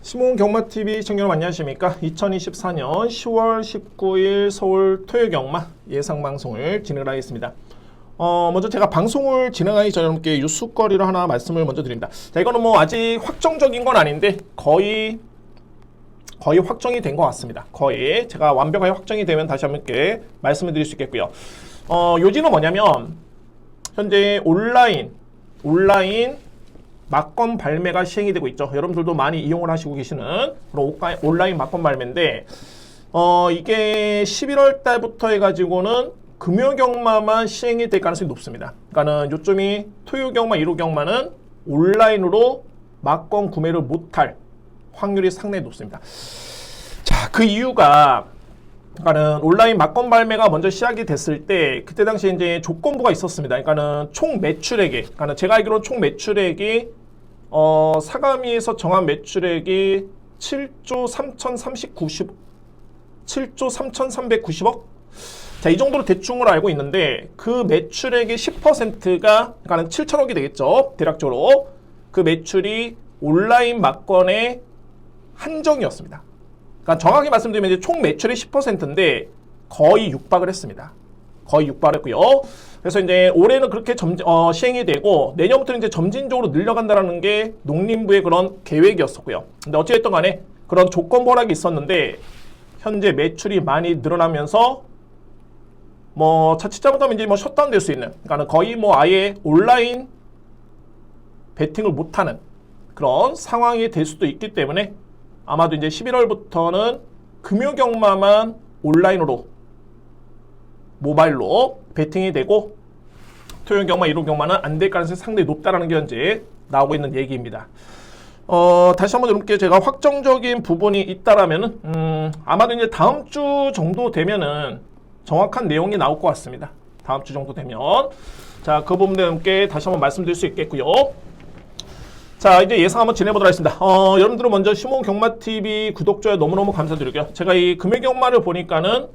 시몬경마TV 시청자 여러분 안녕하십니까. 2024년 10월 19일 서울 토요경마 예상방송을 진행을 하겠습니다. 먼저 제가 방송을 진행하기 전에 여러분께 뉴스거리를 하나 말씀을 먼저 드립니다. 자, 이거는 뭐 아직 확정적인 건 아닌데 거의 확정이 된 것 같습니다. 거의 제가 완벽하게 확정이 되면 다시 한번 이렇게 말씀을 드릴 수 있겠고요. 요지는 뭐냐면 현재 온라인 막건 발매가 시행이 되고 있죠. 여러분들도 많이 이용을 하시고 계시는 그런 온라인 막건 발매인데 이게 11월 달부터 해가지고는 금요경마만 시행이 될 가능성이 높습니다. 그러니까는 요점이 토요경마, 일요경마는 온라인으로 막건 구매를 못할 확률이 상당히 높습니다. 자, 그 이유가 그러니까는 온라인 막건 발매가 먼저 시작이 됐을 때 그때 당시에 이제 조건부가 있었습니다. 그러니까는 총 매출액이, 그러니까 제가 알기로는 총 매출액이 사가미에서 정한 매출액이 7조 3,390억? 자, 이 정도로 대충으로 알고 있는데 그 매출액의 10%가 그러니까 7천억이 되겠죠. 대략적으로 그 매출이 온라인 막건의 한정이었습니다. 그러니까 정확히 말씀드리면 이제 총 매출의 10%인데 거의 육박을 했습니다. 거의 육박을 했고요. 그래서 이제 올해는 그렇게 시행이 되고 내년부터는 이제 점진적으로 늘려간다는 게 농림부의 그런 계획이었었고요. 근데 어찌됐든 간에 그런 조건 보락이 있었는데 현재 매출이 많이 늘어나면서 뭐 자칫 잘못하면 이제 뭐 셧다운 될 수 있는, 그러니까 거의 뭐 아예 온라인 베팅을 못하는 그런 상황이 될 수도 있기 때문에 아마도 이제 11월부터는 금요경마만 온라인으로 모바일로 베팅이 되고 토요경마, 일요경마는 안 될 가능성이 상당히 높다라는 게 현재 나오고 있는 얘기입니다. 다시 한번 여러분께 제가 확정적인 부분이 있다라면은 아마도 이제 다음 주 정도 되면은 정확한 내용이 나올 것 같습니다. 다음 주 정도 되면 자, 그 부분에 여러분께 다시 한번 말씀드릴 수 있겠고요. 자, 이제 예상 한번 진행해보도록 하겠습니다. 여러분들은 먼저 시몬경마TV 구독, 좋아요 너무너무 감사드리고요. 제가 이 금요경마를 보니까는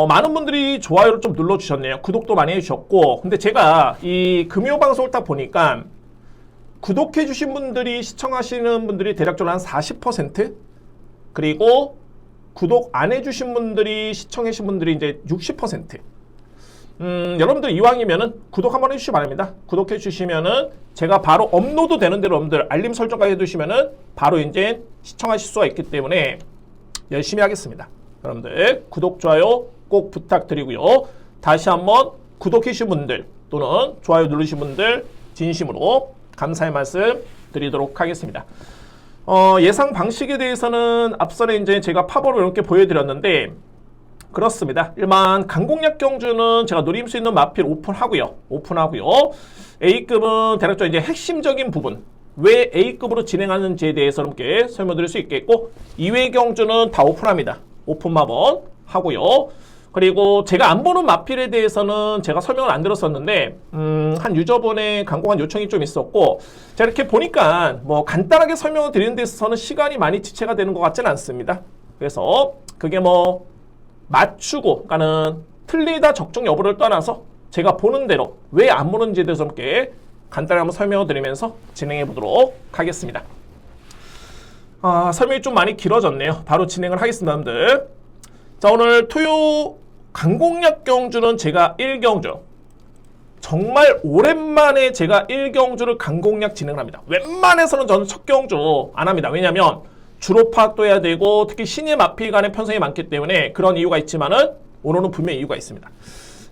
많은 분들이 좋아요를 좀 눌러주셨네요. 구독도 많이 해주셨고, 근데 제가 이 금요 방송을 딱 보니까 구독해주신 분들이, 시청하시는 분들이 대략적으로 한 40%, 그리고 구독 안 해주신 분들이, 시청해주신 분들이 이제 60%. 여러분들 이왕이면은 구독 한번 해주시기 바랍니다. 구독해 주시면은 제가 바로 업로드 되는 대로 여러분들 알림 설정까지 해두시면은 바로 이제 시청하실 수가 있기 때문에 열심히 하겠습니다. 여러분들 구독, 좋아요 꼭 부탁드리고요. 다시 한번 구독해 주신 분들 또는 좋아요 누르신 분들 진심으로 감사의 말씀 드리도록 하겠습니다. 예상 방식에 대해서는 앞선에 이제 제가 팝으로 이렇게 보여드렸는데 그렇습니다. 일반 강공략 경주는 제가 노릴 수 있는 마필 오픈하고요. A급은 대략적으로 이제 핵심적인 부분, 왜 A급으로 진행하는지에 대해서 여러분께 설명드릴 수 있겠고, 이외 경주는 다 오픈합니다. 오픈만 하고요. 그리고 제가 안 보는 마필에 대해서는 제가 설명을 안 드렸었는데 한 유저분의 강공한 요청이 좀 있었고, 제가 이렇게 보니까 뭐 간단하게 설명을 드리는 데 있어서는 시간이 많이 지체가 되는 것 같지는 않습니다. 그래서 그게 뭐 맞추고, 그러니까는 틀리다 적정 여부를 떠나서 제가 보는 대로 왜 안 보는지에 대해서 함께 간단히 한번 설명을 드리면서 진행해 보도록 하겠습니다. 설명이 좀 많이 길어졌네요. 바로 진행을 하겠습니다, 여러분들. 자, 오늘 토요 강공략 경주는 제가 1경주, 정말 오랜만에 제가 1경주를 강공략 진행을 합니다. 웬만해서는 저는 첫 경주 안 합니다. 왜냐면 주로 파악도 해야 되고 특히 신의 마필 간의 편성이 많기 때문에 그런 이유가 있지만은 오늘은 분명히 이유가 있습니다.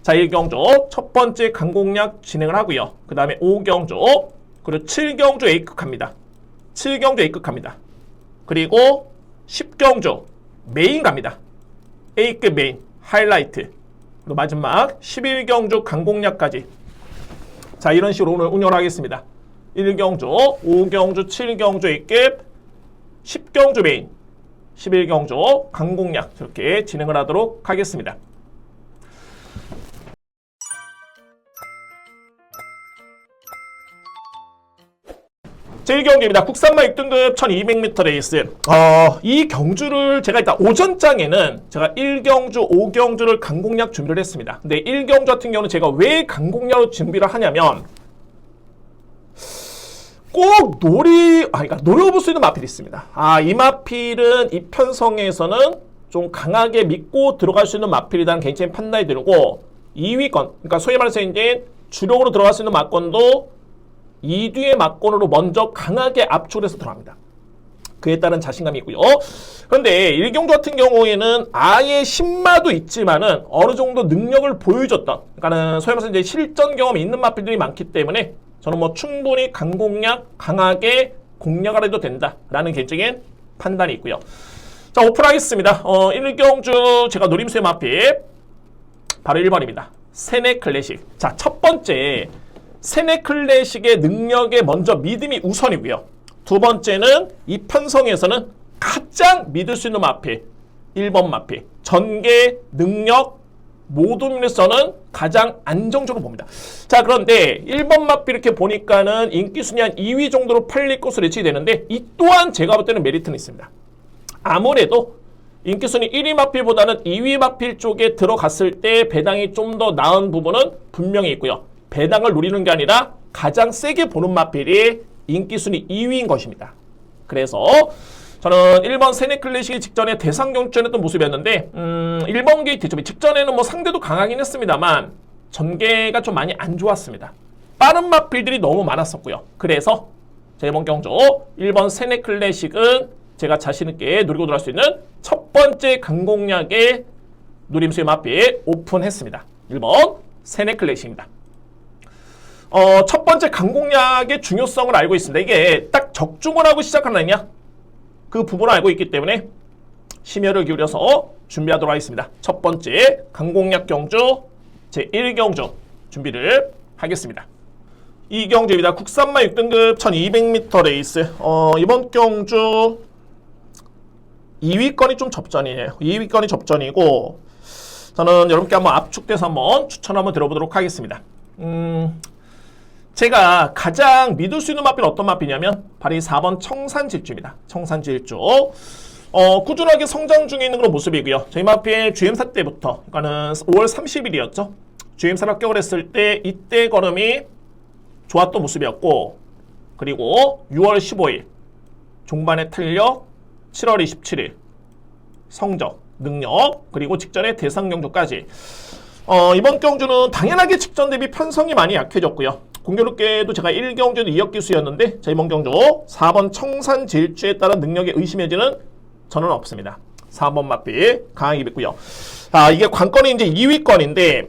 자, 1경주 첫 번째 강공략 진행을 하고요. 그 다음에 5경주 그리고 7경주 A급 갑니다. 7경주 A급 갑니다. 그리고 10경주 메인 갑니다. A급 메인 하이라이트, 그리고 마지막 11경주 강공략까지. 자, 이런 식으로 오늘 운영을 하겠습니다. 1경주, 5경주, 7경주 A급, 10경주 메인, 11경주 강공략 이렇게 진행을 하도록 하겠습니다. 제1경주입니다. 국산마 6등급 1200m 레이스. 이 경주를 제가 일단 오전장에는 제가 1경주, 5경주를 강공략 준비를 했습니다. 근데 1경주 같은 경우는 제가 왜 강공략으로 준비를 하냐면 꼭 그러니까 노려볼 수 있는 마필이 있습니다. 이 마필은 이 편성에서는 좀 강하게 믿고 들어갈 수 있는 마필이라는 개인적인 판단이 들고 2위권, 그러니까 소위 말해서 이제 주력으로 들어갈 수 있는 막건도 2뒤의 막건으로 먼저 강하게 압축을 해서 들어갑니다. 그에 따른 자신감이 있고요. 그런데 일경주 같은 경우에는 아예 신마도 있지만은 어느 정도 능력을 보여줬던, 그러니까는 소위 말해서 이제 실전 경험이 있는 마필들이 많기 때문에 저는 뭐 충분히 강공략 강하게 공략을 해도 된다라는 개인적인 판단이 있고요. 자, 오픈하겠습니다. 일경주 제가 노림수의 마필 바로 1번입니다. 세네 클래식. 자, 첫 번째 세네 클래식의 능력에 먼저 믿음이 우선이고요. 두 번째는 이 편성에서는 가장 믿을 수 있는 마필 1번 마필. 전개, 능력 모두 면에서는 가장 안정적으로 봅니다. 자, 그런데 1번 마필 이렇게 보니까는 인기순위 한 2위 정도로 팔릴 것으로 예측이 되는데 이 또한 제가 볼 때는 메리트는 있습니다. 아무래도 인기순위 1위 마필보다는 2위 마필 쪽에 들어갔을 때 배당이 좀 더 나은 부분은 분명히 있고요. 배당을 노리는 게 아니라 가장 세게 보는 마필이 인기순위 2위인 것입니다. 그래서 저는 1번 세네 클래식이 직전에 대상 경주했던 모습이었는데 1번 게이트 직전에는 뭐 상대도 강하긴 했습니다만 전개가 좀 많이 안 좋았습니다. 빠른 마필들이 너무 많았었고요. 그래서 제 이번 경주 1번 세네 클래식은 제가 자신있게 노리고 들어갈 수 있는 첫 번째 강공략의 노림수의 마필 오픈했습니다. 1번 세네 클래식입니다. 첫 번째 강공략의 중요성을 알고 있습니다. 이게 딱 적중을 하고 시작하느냐 그 부분을 알고 있기 때문에 심혈을 기울여서 준비하도록 하겠습니다. 첫 번째 강공략 경주 제1경주 준비를 하겠습니다. 2경주입니다. 국산마 6등급 1200m 레이스. 이번 경주 2위권이 좀 접전이에요. 2위권이 접전이고 저는 여러분께 한번 압축돼서 한번 추천 한번 들어보도록 하겠습니다. 제가 가장 믿을 수 있는 마필은 어떤 마필이냐면 바로 이 4번 청산질주입니다. 청산질주. 꾸준하게 성장 중에 있는 그런 모습이고요. 저희 마필 GM사 때부터, 그러니까는 5월 30일이었죠. GM사를 합격을 했을 때 이때 걸음이 좋았던 모습이었고, 그리고 6월 15일 종반의 탄력, 7월 27일 성적, 능력, 그리고 직전에 대상 경주까지. 이번 경주는 당연하게 직전 대비 편성이 많이 약해졌고요. 공교롭게도 제가 1경주도 2역 기수였는데 자, 이번 경주 4번 청산 질주에 따른 능력의 의심해지는 저는 없습니다. 4번 마필 강하게 믿고요. 이게 관건이 이제 2위권인데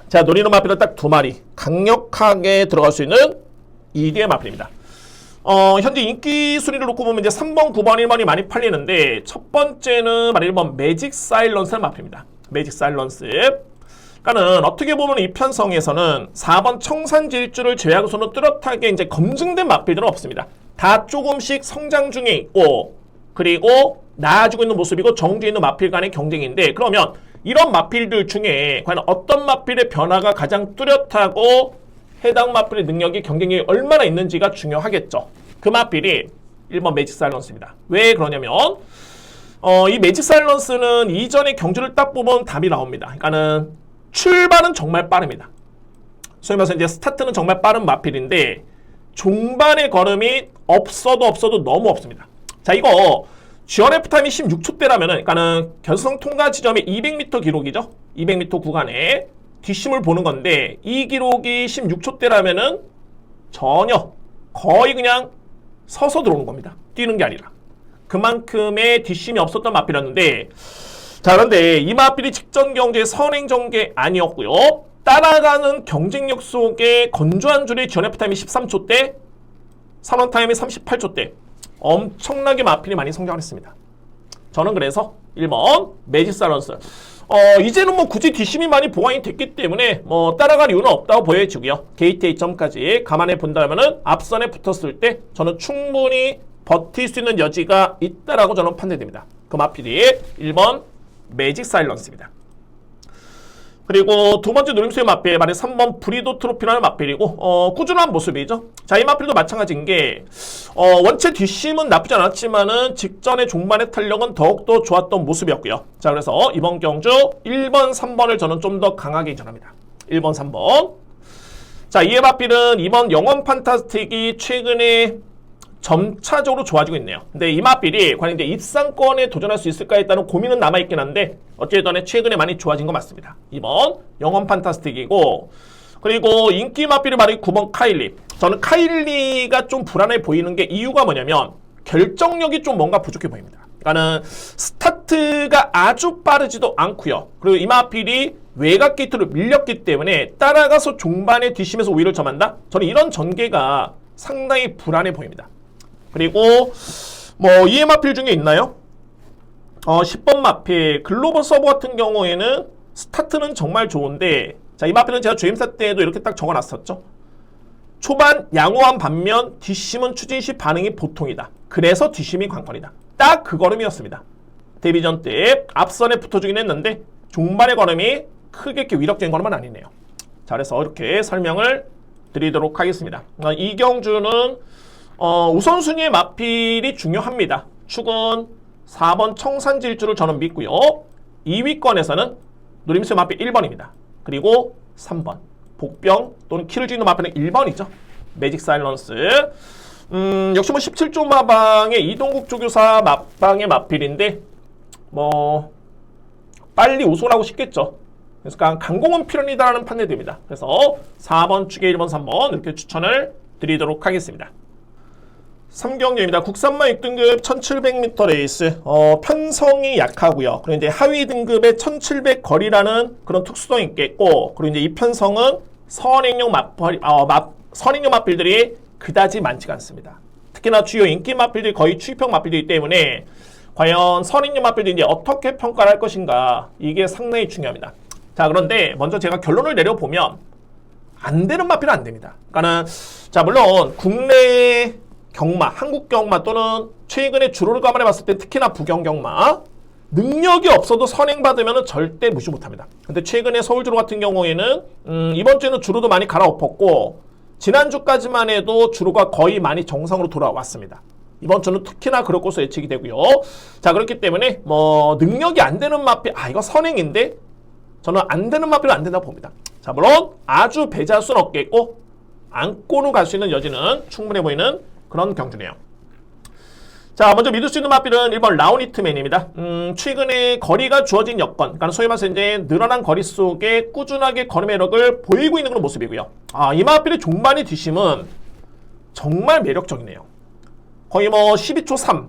제가 노리는 마필은 딱 두 마리 강력하게 들어갈 수 있는 2위의 마필입니다. 현재 인기 순위를 놓고 보면 이제 3번, 9번, 1번이 많이 팔리는데 첫 번째는 바로 1번 매직 사일런스의 마필입니다. 매직 사일런스. 그러니까는 어떻게 보면 이 편성에서는 4번 청산질주를 제외하고서는 뚜렷하게 이제 검증된 마필들은 없습니다. 다 조금씩 성장 중에 있고 그리고 나아지고 있는 모습이고 정주에 있는 마필 간의 경쟁인데 그러면 이런 마필들 중에 과연 어떤 마필의 변화가 가장 뚜렷하고 해당 마필의 능력이 경쟁력이 얼마나 있는지가 중요하겠죠. 그 마필이 1번 매직 사일런스입니다. 왜 그러냐면 이 매직 사일런스는 이전의 경주를 딱 보면 답이 나옵니다. 그러니까는 출발은 정말 빠릅니다. 소위 말해서 이제 스타트는 정말 빠른 마필인데 종반의 걸음이 없어도 너무 없습니다. 자, 이거 GRF 타임이 16초대라면은 그러니까는 결승 통과 지점이 200m 기록이죠. 200m 구간에 뒷심을 보는 건데 이 기록이 16초대라면은 전혀 거의 그냥 서서 들어오는 겁니다. 뛰는 게 아니라. 그만큼의 뒷심이 없었던 마필이었는데 자, 그런데 이 마필이 직전 경주의 선행 전개 아니었고요. 따라가는 경쟁력 속에 건조한 줄의 GRF 타임이 13초대, 선언 타임이 38초대. 엄청나게 마필이 많이 성장을 했습니다. 저는 그래서 1번 매직 사일런스. 이제는 뭐 굳이 뒷심이 많이 보완이 됐기 때문에 뭐 따라갈 이유는 없다고 보여지고요. 게이트 A점까지 감안해 본다면은 앞선에 붙었을 때 저는 충분히 버틸 수 있는 여지가 있다라고 저는 판단됩니다. 그 마필이 1번 매직 사일런스입니다. 그리고 두 번째 노림수의 마필, 만약 3번 브리도 트로피라는 마필이고 꾸준한 모습이죠. 자, 이 마필도 마찬가지인 게 원체 뒷심은 나쁘지 않았지만은 직전의 종반의 탄력은 더욱더 좋았던 모습이었고요. 자, 그래서 이번 경주 1번, 3번을 저는 좀 더 강하게 전합니다. 1번, 3번. 자, 이에 맞필은 이번 영원 판타스틱이 최근에 점차적으로 좋아지고 있네요. 근데 이 맞필이 과연 이제 입상권에 도전할 수 있을까에 따른 고민은 남아있긴 한데 어쨌든 최근에 많이 좋아진 거 맞습니다. 이번 영원 판타스틱이고, 그리고 인기 맞필이 바로 9번 카일리. 저는 카일리가 좀 불안해 보이는 게 이유가 뭐냐면 결정력이 좀 뭔가 부족해 보입니다. 그러니까는 스타트가 아주 빠르지도 않고요. 그리고 이마필이 외곽 게이트로 밀렸기 때문에 따라가서 종반에 뒷심에서 우위를 점한다? 저는 이런 전개가 상당히 불안해 보입니다. 그리고 뭐 EM마필 중에 있나요? 10번 마필 글로벌 서버 같은 경우에는 스타트는 정말 좋은데, 자, 이 마필은 제가 주임사 때에도 이렇게 딱 적어놨었죠. 초반 양호한 반면 뒷심은 추진 시 반응이 보통이다. 그래서 뒷심이 관건이다. 딱 그 걸음이었습니다. 데뷔전 때 앞선에 붙어주긴 했는데 종반의 걸음이 크게 이렇게 위력적인 걸음은 아니네요. 자, 그래서 이렇게 설명을 드리도록 하겠습니다. 이경주는 우선순위의 마필이 중요합니다. 축은 4번 청산질주를 저는 믿고요. 2위권에서는 노림수의 마필 1번입니다. 그리고 3번 복병 또는 키를 쥐는 마필은 1번이죠. 매직 사일런스. 역시 뭐 17조 마방의 이동국 조교사 마방의 마필인데 뭐 빨리 우승하고 싶겠죠. 그래서 강공은 필연이다라는 판단이 됩니다. 그래서 4번 축에 1번, 3번 이렇게 추천을 드리도록 하겠습니다. 3경기입니다. 국산마 6등급 1700m 레이스. 편성이 약하고요. 그리고 이제 하위 등급의 1700 거리라는 그런 특수성이 있겠고, 그리고 이제 이 편성은 선행용 마필들이 그다지 많지가 않습니다. 특히나 주요 인기 마필들이 거의 추입형 마필이기 때문에 과연 선행용 마필들이 이제 어떻게 평가를 할 것인가, 이게 상당히 중요합니다. 자, 그런데 먼저 제가 결론을 내려보면 안 되는 마필은 안 됩니다. 그러니까는 자, 물론 국내 경마, 한국 경마 또는 최근에 주로를 감안해 봤을 때 특히나 부경 경마 능력이 없어도 선행받으면 절대 무시 못합니다. 근데 최근에 서울주로 같은 경우에는 이번 주에는 주로도 많이 갈아엎었고 지난주까지만 해도 주로가 거의 많이 정상으로 돌아왔습니다. 이번 주는 특히나 그럴 것으로 예측이 되고요. 자, 그렇기 때문에 뭐 능력이 안 되는 마필, 이거 선행인데 저는 안 되는 마필은 안 된다고 봅니다. 자, 물론 아주 배제할 수는 없겠고 안고로 갈 수 있는 여지는 충분해 보이는 그런 경주네요. 자, 먼저 믿을 수 있는 마필은 1번 라우니트맨입니다. 최근에 거리가 주어진 여건, 그러니까 소위 말해서 이제 늘어난 거리 속에 꾸준하게 걸음의 매력을 보이고 있는 그런 모습이고요. 이 마필의 종반의 뒷심은 정말 매력적이네요. 거의 뭐 12초 3,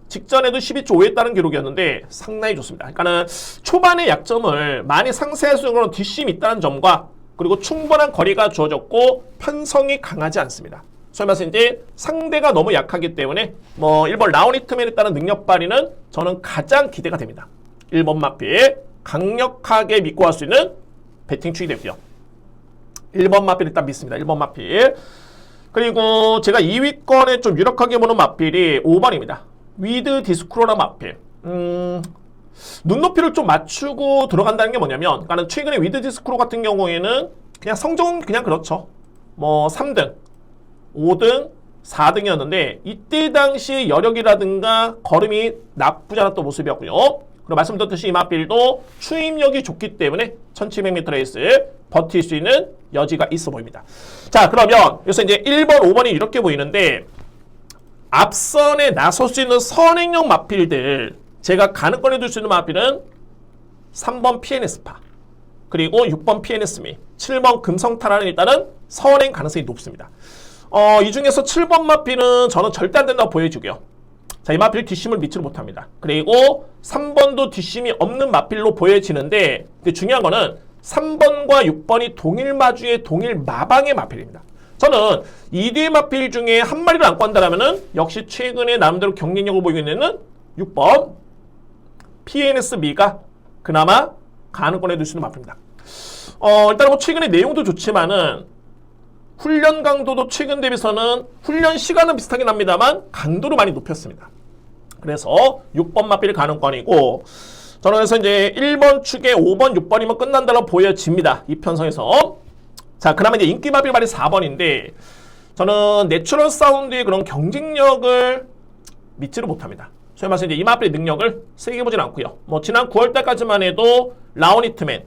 직전에도 12초 5였다는 기록이었는데 상당히 좋습니다. 그러니까는 초반의 약점을 많이 상쇄할 수 있는 그런 뒷심이 있다는 점과, 그리고 충분한 거리가 주어졌고 편성이 강하지 않습니다. 소위 말해서 이제 상대가 너무 약하기 때문에 뭐 1번 라우니트맨에 따른 능력 발휘는 저는 가장 기대가 됩니다. 1번 마필 강력하게 믿고 할 수 있는 배팅 축이 되고요. 1번 마필 일단 믿습니다. 1번 마필. 그리고 제가 2위권에 좀 유력하게 보는 마필이 5번입니다. 위드 디스크로라 마필. 눈높이를 좀 맞추고 들어간다는 게 뭐냐면, 그러니까 최근에 위드 디스크로 같은 경우에는 그냥 성적은 그냥 그렇죠. 뭐 3등, 5등, 4등이었는데 이때 당시 여력이라든가 걸음이 나쁘지 않았던 모습이었고요. 그리고 말씀드렸듯이 이 마필도 추임력이 좋기 때문에 1700m 레이스 버틸 수 있는 여지가 있어 보입니다. 자, 그러면 여기서 이제 1번, 5번이 이렇게 보이는데 앞선에 나설 수 있는 선행용 마필들, 제가 가능권에 둘 수 있는 마필은 3번 PNS파, 그리고 6번 PNS미, 7번 금성타라는 일단은 선행 가능성이 높습니다. 이 중에서 7번 마필은 저는 절대 안 된다고 보여주고요. 자, 이 마필 뒷심을 믿지를 못합니다. 그리고 3번도 뒷심이 없는 마필로 보여지는데, 근데 중요한 거는 3번과 6번이 동일 마주의 동일 마방의 마필입니다. 저는 이 뒤의 마필 중에 한 마리를 안고 한다면은 역시 최근에 나름대로 경쟁력을 보이고 있는 6번 PNS미가 그나마 가능권에 둘 수 있는 마필입니다. 일단 뭐 최근에 내용도 좋지만은 훈련 강도도 최근 대비서는 훈련 시간은 비슷하긴 합니다만 강도를 많이 높였습니다. 그래서 6번 마필 가능권이고, 저는 그래서 이제 1번 축에 5번, 6번이면 끝난다고 보여집니다. 이 편성에서. 자, 그나마 이제 인기 마필 말이 4번인데 저는 내추럴 사운드의 그런 경쟁력을 믿지를 못합니다. 소위 말해서 이제 이 마필의 능력을 세게 보진 않고요. 뭐 지난 9월달까지만 해도 라우니트맨,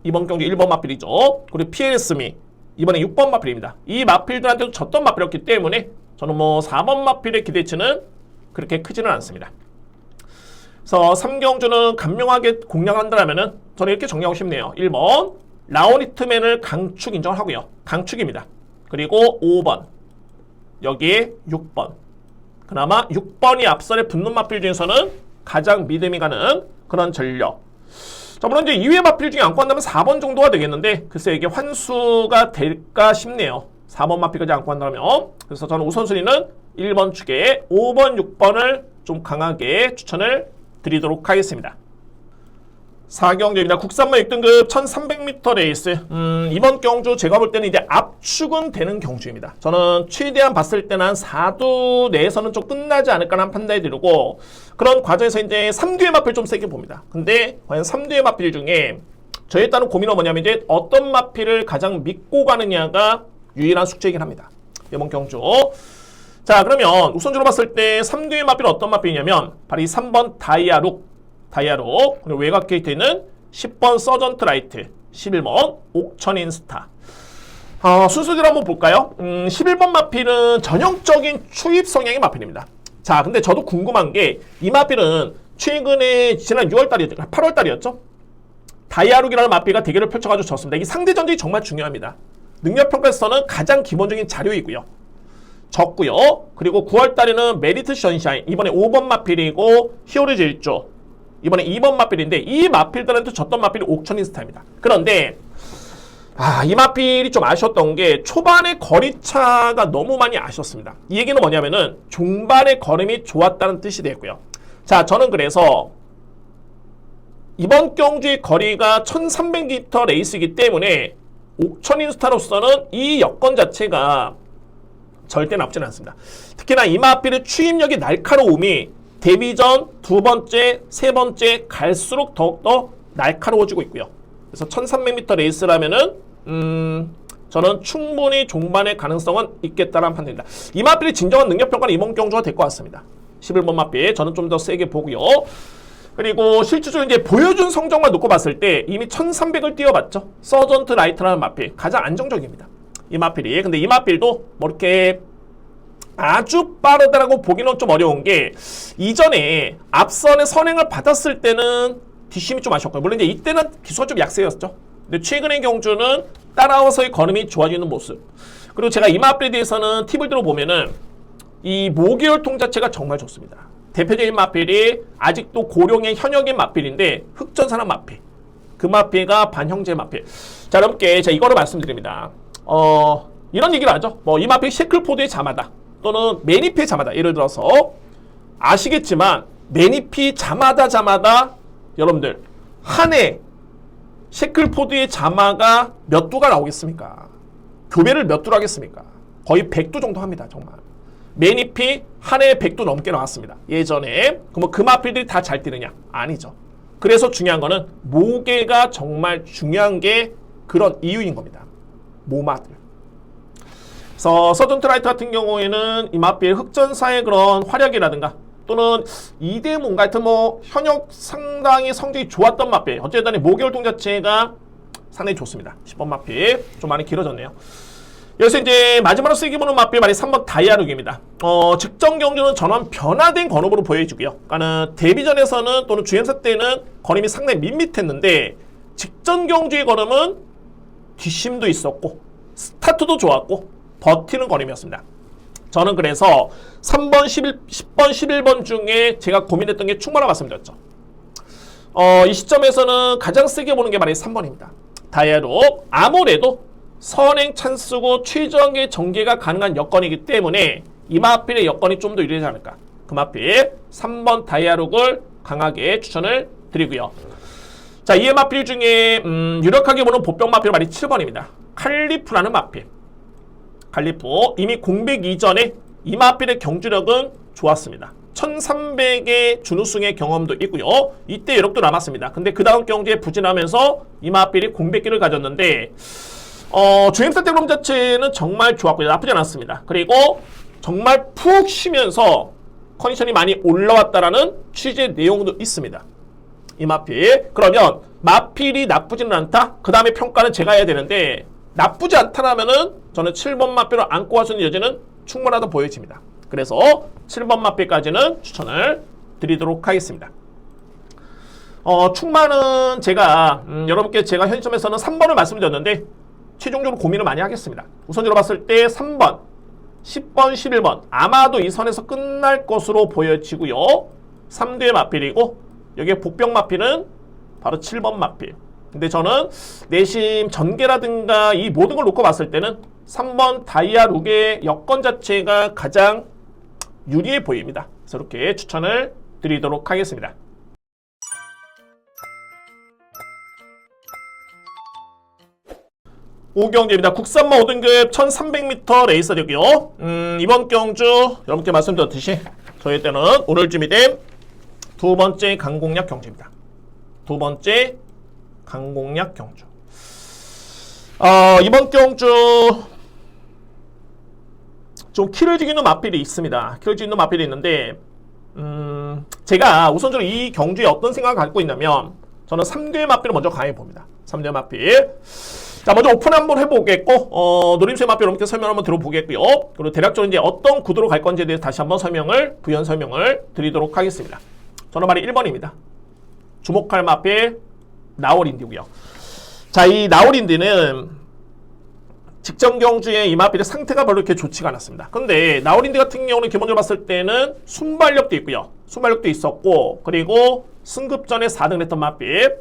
이번 경기 1번 마필이죠. 그리고 PNS미, 이번에 6번 마필입니다. 이 마필들한테도 졌던 마필이었기 때문에 저는 뭐 4번 마필의 기대치는 그렇게 크지는 않습니다. 그래서 3경주는 간명하게 공략한다면은 저는 이렇게 정리하고 싶네요. 1번 라오니트맨을 강축 인정을 하고요. 강축입니다. 그리고 5번 여기에 6번 그나마 6번이 앞선에 붙는 마필 중에서는 가장 믿음이 가는 그런 전력. 자, 물론 이제 2회 마필 중에 안고 한다면 4번 정도가 되겠는데 글쎄 이게 환수가 될까 싶네요. 4번 마필까지 안고 한다면. 그래서 저는 우선순위는 1번 축에 5번, 6번을 좀 강하게 추천을 드리도록 하겠습니다. 4경주입니다. 국산마 6등급 1300m 레이스. 이번 경주 제가 볼 때는 이제 압축은 되는 경주입니다. 저는 최대한 봤을 때는 한 4두 내에서는 좀 끝나지 않을까라는 판단이 들고 그런 과정에서 이제 3두의 마필 좀 세게 봅니다. 근데 과연 3두의 마필 중에 저에 따른 고민은 뭐냐면 이제 어떤 마필을 가장 믿고 가느냐가 유일한 숙제이긴 합니다. 이번 경주. 자, 그러면 우선적으로 봤을 때 3두의 마필은 어떤 마필이냐면 바로 이 3번 다이아룩 그리고 외곽 게이트에는 10번 서전트 라이트, 11번 옥천인 스타. 순서대로 한번 볼까요? 11번 마필은 전형적인 추입 성향의 마필입니다. 자, 근데 저도 궁금한 게 이 마필은 최근에 지난 6월달이었죠. 8월달이었죠. 다이아룩이라는 마필과 대결을 펼쳐가지고 졌습니다. 이 상대 전적이 정말 중요합니다. 능력평가에서는 가장 기본적인 자료이고요. 졌고요. 그리고 9월달에는 메리트 션샤인, 이번에 5번 마필이고 히어로즈 1조, 이번에 2번 마필인데 이 마필들한테 졌던 마필이 옥천인 스타입니다. 그런데 이 마필이 좀 아쉬웠던 게 초반의 거리차가 너무 많이 아쉬웠습니다. 이 얘기는 뭐냐면은 종반의 걸음이 좋았다는 뜻이 되고요. 자, 저는 그래서 이번 경주의 거리가 1300m 레이스이기 때문에 옥천인 스타로서는 이 여건 자체가 절대 나쁘지는 않습니다. 특히나 이 마필의 추임력이 날카로움이 데뷔전 두 번째, 세 번째 갈수록 더욱더 날카로워지고 있고요. 그래서 1300m 레이스라면은 저는 충분히 종반의 가능성은 있겠다라는 판단입니다. 이 마필의 진정한 능력평가는 이번 경주가 될 것 같습니다. 11번 마필 저는 좀 더 세게 보고요. 그리고 실질적으로 이제 보여준 성적만 놓고 봤을 때 이미 1300을 뛰어봤죠. 서전트 라이트라는 마필 가장 안정적입니다. 이 마필이. 근데 이 마필도 뭐 이렇게 아주 빠르다라고 보기는 좀 어려운 게 이전에 앞선의 선행을 받았을 때는 뒷심이 좀 아쉬웠고요. 물론 이제 이때는 기수가 좀 약세였죠. 근데 최근의 경주는 따라와서의 걸음이 좋아지는 모습. 그리고 제가 이 마필에 대해서는 팁을 들어보면은 이 모계혈통 자체가 정말 좋습니다. 대표적인 마필이 아직도 고령의 현역인 마필인데 흑전산화 마필. 그 마필가 반형제 마필. 자, 여러분께 제가 이거를 말씀드립니다. 이런 얘기를 하죠. 뭐 이 마필 셰클포드의 자마다 또는 매니피의 자마다. 예를 들어서 아시겠지만 매니피 자마다 여러분들 한 해 셰클포드의 자마가 몇 두가 나오겠습니까? 교배를 몇 두를 하겠습니까? 거의 100두 정도 합니다. 정말. 매니피 한 해에 100두 넘게 나왔습니다. 예전에. 그럼 그 마필들이 다 잘 뛰느냐? 아니죠. 그래서 중요한 거는 모계가 정말 중요한 게 그런 이유인 겁니다. 모마들. 그래서 서전트 라이트 같은 경우에는 이 마필 흑전사의 그런 활약이라든가 또는 이대몬 같은 뭐 현역 상당히 성적이 좋았던 마필 어쨌든 모계혈통 자체가 상당히 좋습니다. 10번 마필 좀 많이 길어졌네요. 여기서 이제 마지막으로 세게 보는 마필 말이 3번 다이아룩입니다. 직전 경주는 전원 변화된 걸음으로 보여주고요. 그러니까는 데뷔전에서는 또는 주행사 때는 걸음이 상당히 밋밋했는데 직전 경주의 걸음은 뒷심도 있었고 스타트도 좋았고 버티는 걸음이었습니다. 저는 그래서 3번, 10번, 11번 중에 제가 고민했던 게 충분하다고 말씀드렸죠. 이 시점에서는 가장 세게 보는 게 바로 3번입니다. 다이아룩. 아무래도 선행 찬스고 최적의 전개가 가능한 여건이기 때문에 이 마필의 여건이 좀 더 유리하지 않을까. 그 마필 3번 다이아룩을 강하게 추천을 드리고요. 자, 이 마필 중에 유력하게 보는 보병 마필 말이 7번입니다. 칼리프라는 마필. 칼리프 이미 공백 이전에 이 마필의 경주력은 좋았습니다. 1300의 준우승의 경험도 있고요. 이때 여력도 남았습니다. 근데 그 다음 경주에 부진하면서 이 마필이 공백기를 가졌는데 주행사 때그럼 자체는 정말 좋았고요. 나쁘지 않았습니다. 그리고 정말 푹 쉬면서 컨디션이 많이 올라왔다라는 취재 내용도 있습니다. 이 마필. 그러면 마필이 나쁘지는 않다? 그 다음에 평가는 제가 해야 되는데 나쁘지 않다라면은 저는 7번 마필을 안고 갈 수 있는 여지는 충분하다 보여집니다. 그래서 7번 마필까지는 추천을 드리도록 하겠습니다. 충만은 제가 여러분께 제가 현 시점에서는 3번을 말씀드렸는데 최종적으로 고민을 많이 하겠습니다. 우선적으로 봤을 때 3번, 10번, 11번 아마도 이 선에서 끝날 것으로 보여지고요. 3두의 마필이고 여기에 복병 마필은 바로 7번 마필. 근데 저는 내심 전개라든가 이 모든 걸 놓고 봤을 때는 3번 다이아 룩의 여건 자체가 가장 유리해 보입니다. 그래서 이렇게 추천을 드리도록 하겠습니다. 오경주입니다. 국산마 5등급 1300m 레이서력이요. 이번 경주 여러분께 말씀드렸듯이 저희 때는 오늘 준비된 두 번째 강공략 경주입니다. 두 번째 강공략 경주. 이번 경주 좀 키를 죽이는 마필이 있습니다. 키를 죽이는 마필이 있는데 제가 우선적으로 이 경주에 어떤 생각을 갖고 있냐면 저는 3두의 마필을 먼저 강해 봅니다. 3두의 마필. 자, 먼저 오픈 한번 해보겠고, 노림수의 마필 여러분께 설명 한번 들어보겠고요. 그리고 대략적으로 이제 어떤 구도로 갈 건지에 대해서 다시 한번 부연 설명을 드리도록 하겠습니다. 저는 말이 1번입니다. 주목할 마필, 나홀인디고요. 자, 이 나홀인디는 직전 경주에 이 마필의 상태가 별로 이렇게 좋지가 않았습니다. 근데 나홀인디 같은 경우는 기본적으로 봤을 때는 순발력도 있고요. 순발력도 있었고, 그리고 승급전에 4등을 했던 마필.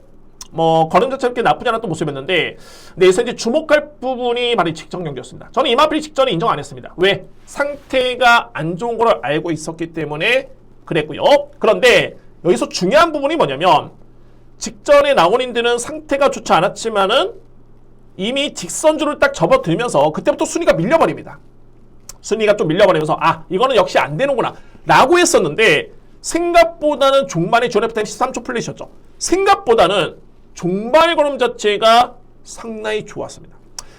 걸음 자체는 그렇게 나쁘지 않았던 모습이었는데, 근데 여기서 이제 주목할 부분이 바로 직전 경기였습니다. 저는 이 마필이 직전에 인정 안 했습니다. 왜? 상태가 안 좋은 걸 알고 있었기 때문에 그랬고요. 그런데 여기서 중요한 부분이 뭐냐면, 직전에 나홀인디는 상태가 좋지 않았지만은 이미 직선주를 딱 접어들면서 그때부터 순위가 밀려버립니다. 순위가 좀 밀려버리면서 이거는 역시 안 되는구나 라고 했었는데 생각보다는 종반의 조랩타임 13초 플레이셨죠. 생각보다는 종반의 걸음 자체가 상당히 좋았습니다.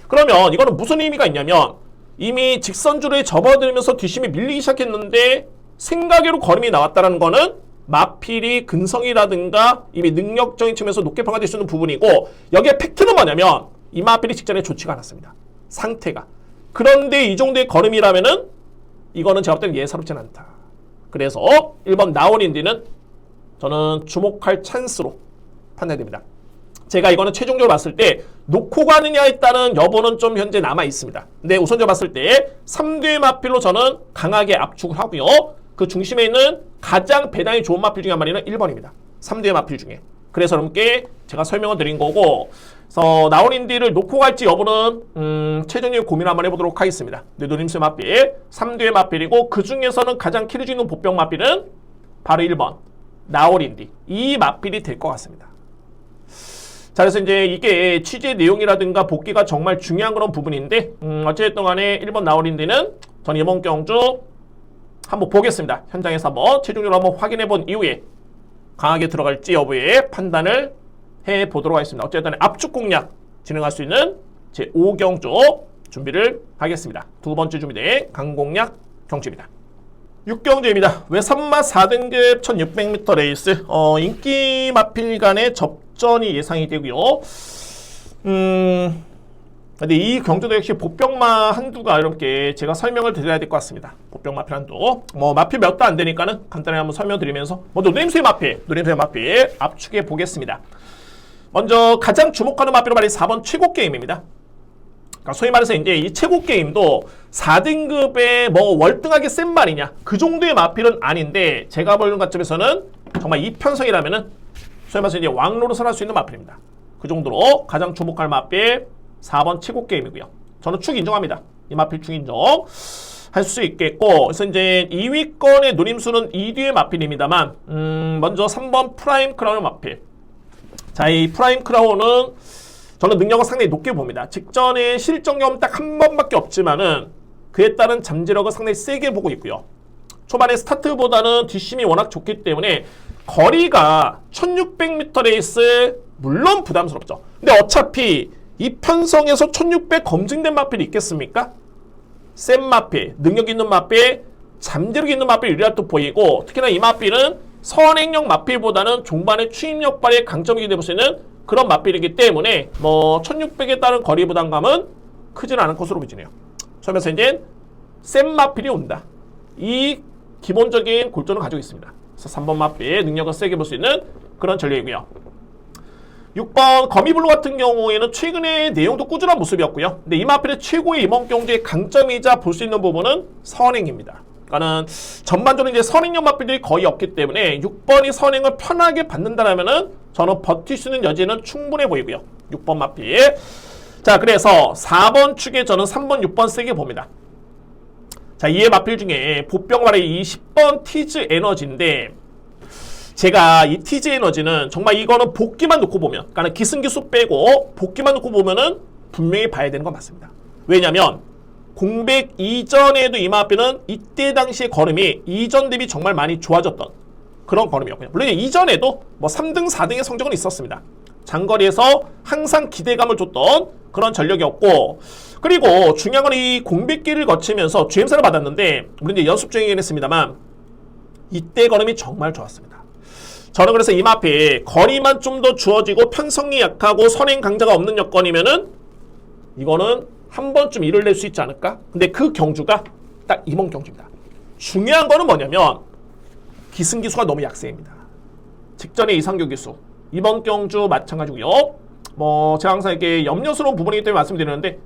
그러면 이거는 무슨 의미가 있냐면 이미 직선주를 접어들면서 뒷심이 밀리기 시작했는데 생각외로 걸음이 나왔다는 거는 마필이 근성이라든가 이미 능력적인 측면에서 높게 평가될 수 있는 부분이고, 여기에 팩트는 뭐냐면 이 마필이 직전에 좋지가 않았습니다. 상태가. 그런데 이 정도의 걸음이라면은 이거는 제가 볼 때는 예사롭진 않다. 그래서 1번 나홀인디는 저는 주목할 찬스로 판단됩니다. 제가 이거는 최종적으로 봤을 때 놓고 가느냐에 따른 여부는 좀 현재 남아 있습니다. 근데 우선적으로 봤을 때 3두의 마필로 저는 강하게 압축을 하고요. 그 중심에 있는 가장 배당이 좋은 마필 중에 한 마리는 1번입니다. 3두의 마필 중에. 그래서 여러분께 제가 설명을 드린 거고, 그래서 나홀인디를 놓고 갈지 여부는 최종적인 고민 한번 해보도록 하겠습니다. 노림수의 마필, 3두의 마필이고 그 중에서는 가장 키를 주는 복병 마필은 바로 1번 나홀인디. 이 마필이 될 것 같습니다. 자, 그래서 이제 이게 취재 내용이라든가 복귀가 정말 중요한 그런 부분인데 어쨌든 간에 1번 나홀인디는 전 이번 경주 한번 보겠습니다. 현장에서 한번 최종적으로 한번 확인해 본 이후에 강하게 들어갈지 여부에 판단을 해보도록 하겠습니다. 어쨌든 압축 공략 진행할 수 있는 제 5경주 준비를 하겠습니다. 두 번째 준비된 강공략 경주입니다. 6경주입니다. 외산마 4등급 1600m 레이스 인기 마필 간의 접전이 예상이 되고요. 근데 이 경주도 역시 복병마 한두가 이렇게 제가 설명을 드려야 될 것 같습니다. 복병 마필 한두. 마필 몇 도 안 되니까는 간단히 한번 설명드리면서 먼저 노림수의 마필 압축해 보겠습니다. 먼저 가장 주목하는 마필은 바로 4번 최고 게임입니다. 그러니까 소위 말해서 이제 이 최고 게임도 4등급의 월등하게 센 말이냐 그 정도의 마필은 아닌데 제가 보는 관점에서는 정말 이편성이라면은 소위 말해서 이제 왕로로 할 수 있는 마필입니다. 그 정도로 가장 주목할 마필 4번 최고 게임이고요. 저는 축 인정합니다. 이 마필 축 인정 할 수 있겠고, 그래서 이제 2위권의 노림수는 2뒤의 마필입니다만 먼저 3번 프라임 크라운 마필. 자, 이 프라임 크라운은 저는 능력을 상당히 높게 봅니다. 직전에 실전 경험 딱 한 번밖에 없지만은 그에 따른 잠재력을 상당히 세게 보고 있고요. 초반에 스타트보다는 뒷심이 워낙 좋기 때문에 거리가 1600m 레이스 물론 부담스럽죠. 근데 어차피 이 편성에서 1600 검증된 마필이 있겠습니까? 센 마필, 능력 있는 마필, 잠재력 있는 마필 유리할 또 보이고, 특히나 이 마필은 선행력 마필보다는 종반의 추임력 발의 강점이 될 수 있는 그런 마필이기 때문에 1600에 따른 거리 부담감은 크지는 않은 것으로 보이네요. 그러면서 이제 센 마필이 온다. 이 기본적인 골조는 가지고 있습니다. 그래서 3번 마필 능력을 세게 볼 수 있는 그런 전략이고요. 6번 거미블루 같은 경우에는 최근에 내용도 꾸준한 모습이었고요. 근데 이 마필의 최고의 이번 경주의 강점이자 볼 수 있는 부분은 선행입니다. 그러니까는 전반적으로 이제 선행형 마필들이 거의 없기 때문에 6번이 선행을 편하게 받는다라면은 저는 버틸 수 있는 여지는 충분해 보이고요. 6번 마필. 자, 그래서 4번 축에 저는 3번, 6번 세게 봅니다. 자, 이의 마필 중에 보병말의 이 10번 티즈 에너지인데 제가 이 티즈 에너지는 정말 이거는 복귀만 놓고 보면, 그러니까 기승기수 빼고 복귀만 놓고 보면은 분명히 봐야 되는 건 맞습니다. 왜냐면 공백 이전에도 이 마필은 이때 당시의 걸음이 이전 대비 정말 많이 좋아졌던 그런 걸음이었고요. 물론 이전에도 뭐 3등, 4등의 성적은 있었습니다. 장거리에서 항상 기대감을 줬던 그런 전력이었고, 그리고 중요한 건 이 공백기를 거치면서 GM사를 받았는데 물론 이제 연습 중이긴 했습니다만 이때 걸음이 정말 좋았습니다. 저는 그래서 이 마필 거리만 좀 더 주어지고 편성이 약하고 선행 강자가 없는 여건이면은 이거는 한 번쯤 일을 낼 수 있지 않을까? 근데 그 경주가 딱 이번 경주입니다. 중요한 거는 뭐냐면 기승기수가 너무 약세입니다. 직전의 이상규 기수 이번 경주 마찬가지고요. 뭐 제가 항상 이렇게 염려스러운 부분이기 때문에 말씀드리는데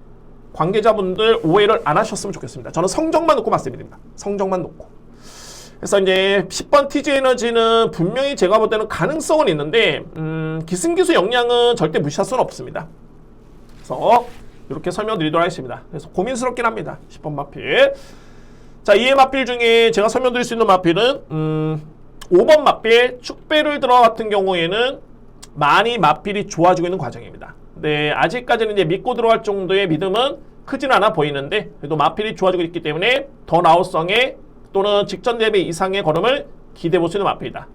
관계자분들 오해를 안 하셨으면 좋겠습니다. 저는 성적만 놓고 말씀드립니다. 성적만 놓고. 그래서 이제 10번 TG 에너지는 분명히 제가 볼 때는 가능성은 있는데 기승기수 역량은 절대 무시할 수는 없습니다. 그래서 이렇게 설명드리도록 하겠습니다. 그래서 고민스럽긴 합니다. 10번 마필. 자, 이의 마필 중에 제가 설명드릴 수 있는 마필은 5번 마필 축배를 들어 같은 경우에는 많이 마필이 좋아지고 있는 과정입니다. 네, 아직까지는 이제 믿고 들어갈 정도의 믿음은 크진 않아 보이는데 그래도 마필이 좋아지고 있기 때문에 더 나우성의 또는 직전 대비 이상의 걸음을 기대해 볼 수 있는 마필이다.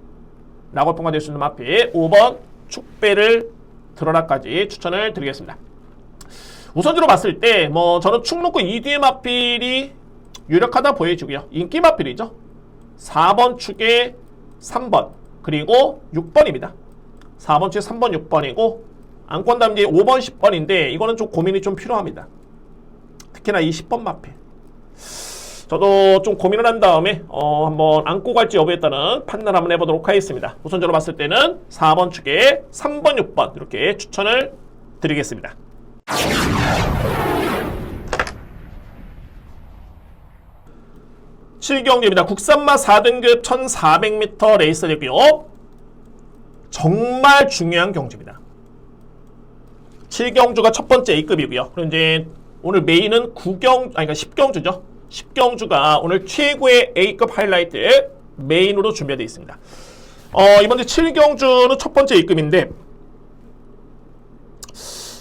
라고 평가될 수 있는 마필 5번 축배를 들어라까지 추천을 드리겠습니다. 우선적으로 봤을 때 뭐 저는 축 놓고 2뒤의 마필이 유력하다 보여지고요. 인기 마필이죠. 4번 축에 3번 그리고 6번입니다. 4번 축에 3번 6번이고 안건 다음 이제 5번 10번인데 이거는 좀 고민이 좀 필요합니다. 특히나 이 10번 마필 저도 좀 고민을 한 다음에 한번 안고 갈지 여부에 따른 판단 한번 해보도록 하겠습니다. 우선적으로 봤을 때는 4번 축에 3번 6번 이렇게 추천을 드리겠습니다. 7경주입니다. 국산마 4등급 1400m 레이스 되고요. 정말 중요한 경주입니다. 7경주가 첫 번째 A급이고요. 그리고 이제 오늘 메인은 10경주죠. 10경주가 오늘 최고의 A급 하이라이트 메인으로 준비되어 있습니다. 이번에 7경주는 첫 번째 A급인데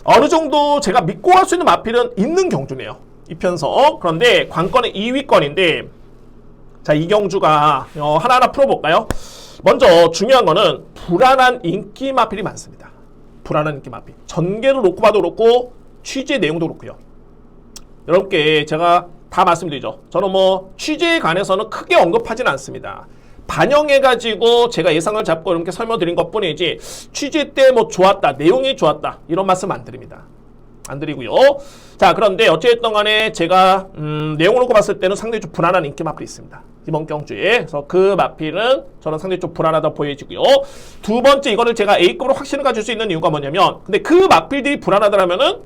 어느 정도 제가 믿고 갈 수 있는 마필은 있는 경주네요. 이 편성. 그런데 관건은 2위권인데 자, 이 경주가 하나하나 풀어볼까요? 먼저 중요한 거는 불안한 인기 마필이 많습니다. 불안한 인기 마필. 전개를 놓고 봐도 그렇고 취재 내용도 그렇고요. 여러분께 제가 다 말씀드리죠. 저는 뭐 취재에 관해서는 크게 언급하지는 않습니다. 반영해가지고 제가 예상을 잡고 이렇게 설명드린 것 뿐이지 취재 때 뭐 좋았다, 내용이 좋았다 이런 말씀 안 드립니다. 안 드리고요. 자, 그런데 어찌됐든 간에 제가 내용을 놓고 봤을 때는 상당히 좀 불안한 인기 마필이 있습니다. 이번 경주에. 그래서 그 마필은 저는 상당히 좀 불안하다 보여지고요. 두 번째 이거를 제가 A급으로 확신을 가질 수 있는 이유가 뭐냐면 근데 그 마필들이 불안하더라면은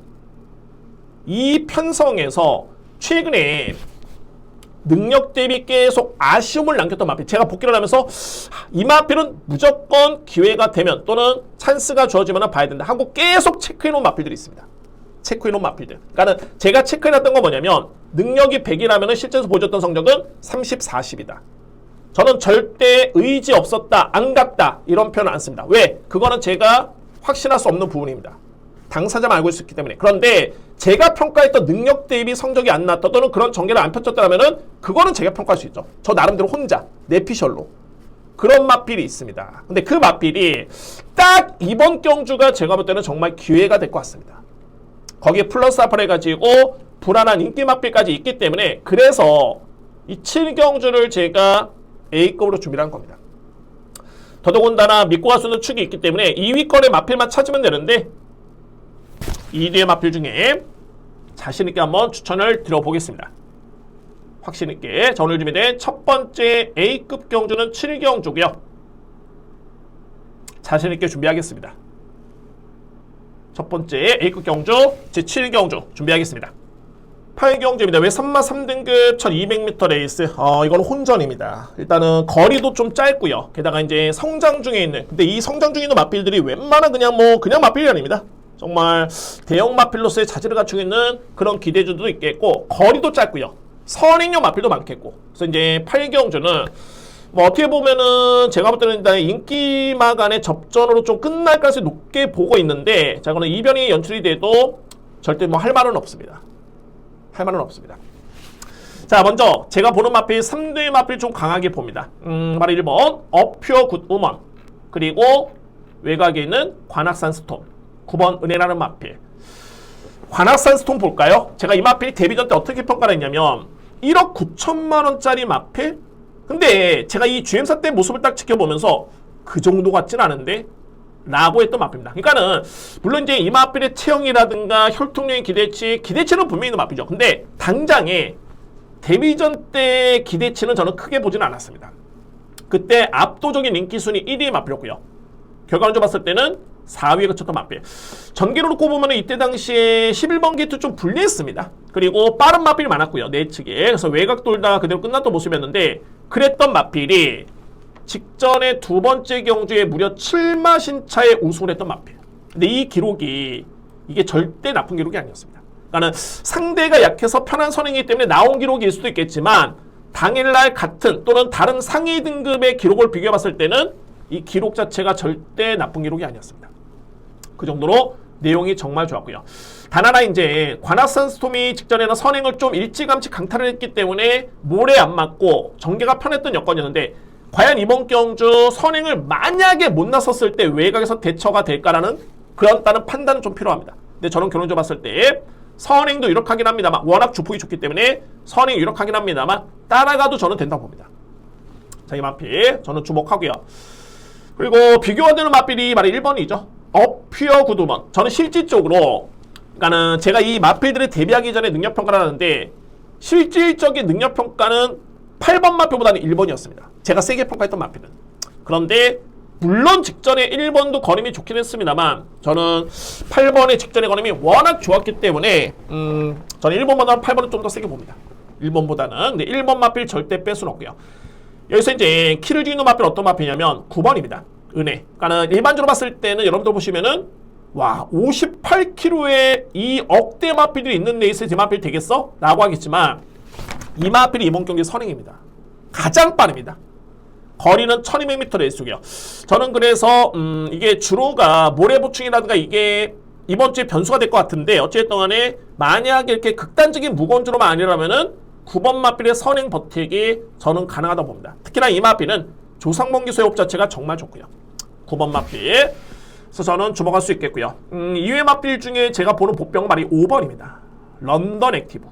이 편성에서 최근에 능력 대비 계속 아쉬움을 남겼던 마필 제가 복귀를 하면서 이 마필은 무조건 기회가 되면 또는 찬스가 주어지면 봐야 된다 하고 계속 체크해놓은 마필들이 있습니다. 체크해놓은 마필들. 그러니까 제가 체크해놨던 건 뭐냐면 능력이 100이라면 실제에서 보여줬던 성적은 30, 40이다. 저는 절대 의지 없었다, 안 갔다 이런 표현을 안 씁니다. 왜? 그거는 제가 확신할 수 없는 부분입니다. 당사자만 알고 있었기 때문에. 그런데 제가 평가했던 능력 대비 성적이 안 나왔다 또는 그런 전개를 안 펼쳤다면 그거는 제가 평가할 수 있죠. 저 나름대로 혼자 내 피셜로 그런 마필이 있습니다. 근데 그 마필이 딱 이번 경주가 제가 볼 때는 정말 기회가 될 것 같습니다. 거기에 플러스 알파를 해가지고 불안한 인기 마필까지 있기 때문에 그래서 이 7경주를 제가 A급으로 준비를 한 겁니다. 더더군다나 믿고 갈 수 있는 축이 있기 때문에 2위권의 마필만 찾으면 되는데 2뒤의 마필 중에 자신있게 한번 추천을 드려보겠습니다. 확신있게. 자, 오늘 준비된 첫 번째 A급 경주는 7경주고요. 자신있게 준비하겠습니다. 첫 번째 A급 경주 제7경주 준비하겠습니다. 8경주입니다. 왜 3마 3등급 1200m 레이스? 이건 혼전입니다. 일단은 거리도 좀 짧고요. 게다가 이제 성장 중에 있는, 근데 이 성장 중에 있는 마필들이 웬만한 그냥 마필이 아닙니다. 정말 대형 마필로서의 자질을 갖추고 있는 그런 기대주도 있겠고, 거리도 짧고요. 선행용 마필도 많겠고. 그래서 이제 8경주는 뭐 어떻게 보면은 제가 볼 때는 일단 인기마 간의 접전으로 좀 끝날 가능성이 높게 보고 있는데, 자, 이거는 이변이 연출이 돼도 절대 뭐 할 말은 없습니다. 할 말은 없습니다. 자, 먼저 제가 보는 마필 3대 마필 좀 강하게 봅니다. 바로 1번 어퓨어 굿우먼, 그리고 외곽에 있는 관악산 스톰, 9번 은혜라는 마필. 관악산 스톰 볼까요? 제가 이 마필 데뷔전 때 어떻게 평가를 했냐면 1억 9천만 원짜리 마필? 근데 제가 이 GM사 때 모습을 딱 지켜보면서 그 정도 같진 않은데? 라고 했던 마필입니다. 그러니까는 물론 이제 이 마필의 체형이라든가 혈통력의 기대치는 분명히 있는 마필이죠. 근데 당장에 데뷔전 때 기대치는 저는 크게 보지는 않았습니다. 그때 압도적인 인기 순위 1위의 마필이었고요. 결과를 좀 봤을 때는 4위에 그쳤던 마필. 전개로 놓고 보면 이때 당시에 11번 게이트 좀 불리했습니다. 그리고 빠른 마필이 많았고요. 내측에. 그래서 외곽 돌다가 그대로 끝났던 모습이었는데, 그랬던 마필이 직전에 두 번째 경주에 무려 7마 신차에 우승을 했던 마필. 근데 이 기록이 이게 절대 나쁜 기록이 아니었습니다. 그러니까 상대가 약해서 편한 선행이기 때문에 나온 기록일 수도 있겠지만, 당일날 같은 또는 다른 상위 등급의 기록을 비교해 봤을 때는 이 기록 자체가 절대 나쁜 기록이 아니었습니다. 그 정도로 내용이 정말 좋았고요. 단 하나 이제 관악산 스톰이 직전에는 선행을 좀 일찌감치 강탈을 했기 때문에 모래 안 맞고 전개가 편했던 여건이었는데, 과연 이번 경주 선행을 만약에 못 나섰을 때 외곽에서 대처가 될까라는 그런 다른 판단은 좀 필요합니다. 근데 저는 결론적으로 봤을 때 선행도 유력하긴 합니다만, 워낙 주폭이 좋기 때문에 선행이 유력하긴 합니다만 따라가도 저는 된다고 봅니다. 자, 이 마필 저는 주목하고요. 그리고 비교가 되는 마필이 바로 1번이죠. 어퓨어 굿우먼. 저는 실질적으로, 그러니까는 제가 이 마필들을 데뷔하기 전에 능력평가를 하는데 실질적인 능력평가는 8번 마필보다는 1번이었습니다. 제가 세게 평가했던 마필은. 그런데 물론 직전에 1번도 거림이 좋긴 했습니다만, 저는 8번의 직전의 거림이 워낙 좋았기 때문에 저는 1번보다는 8번을 좀 더 세게 봅니다. 1번보다는. 근데 1번 마필 절대 뺄 수는 없고요. 여기서 이제 키를 주는 마필 어떤 마필이냐면 9번입니다. 은혜. 그러니까 일반적으로 봤을 때는 여러분들 보시면은 와, 58kg의 이 억대 마필들이 있는 레이스에 제 마필 되겠어? 라고 하겠지만, 이 마필이 이번 경기 선행입니다. 가장 빠릅니다. 거리는 1200m 레이스고요. 저는 그래서 이게 주로가 모래 보충이라든가 이게 이번 주에 변수가 될 것 같은데, 어쨌든 간에 만약에 이렇게 극단적인 무거운 주로만 아니라면은 9번 마필의 선행 버티기 저는 가능하다고 봅니다. 특히나 이 마필은 조상봉 기수의 옵 자체가 정말 좋고요. 9번 마필. 그래서 저는 주목할 수 있겠고요. 이외 마필 중에 제가 보는 보병은 말이 5번입니다. 런던 액티브.